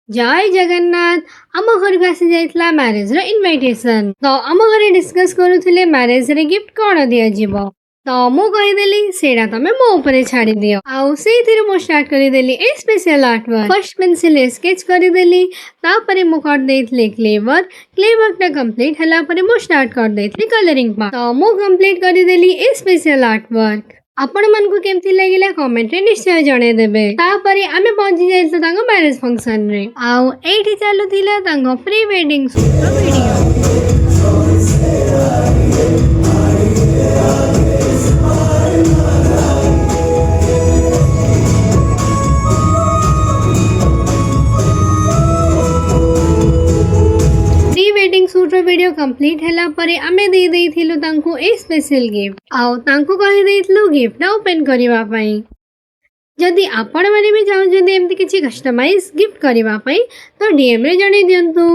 जय जगन्नाथ आम घर को आसी जाइतला मैरेज रो इनविटेशन तो आम घरे डिस्कस करूथिले मैरेज रे गिफ्ट कोन दिया जीवो तो मु कहिदेली सेडा तमे मो ऊपर छाड़ी दियो आउ सेथिरे मु स्टार्ट करि देली a special art work first pencil sketch करि देली तापरे मु कर देथले क्लेवर टा कंप्लीट हला परे मु स्टार्ट कर देथली कलरिंग पा तो मु कंप्लीट करि देली ए स्पेशल आर्ट वर्क आपण मन को केमती लागिला कमेंट रे निश्चय जणे देबे तापरे आमे पहुंची जाइल तांगो मैरिज फंक्शन रे आउ एठी चालू थिला तांगो प्री वेडिंग शूट रो वीडियो प्री वेडिंग शूट रो वीडियो कंप्लीट हैला परे आमे दे देइथिलु तांको ए स्पेशल गिफ्ट आउ तांको कहि देइथिलु गिफ्ट ओपन करिवा पई जदि आपण माने भी चाहू एमती किसी कस्टमाइज गिफ्ट करने तो डीएम रे जणे दियंतु।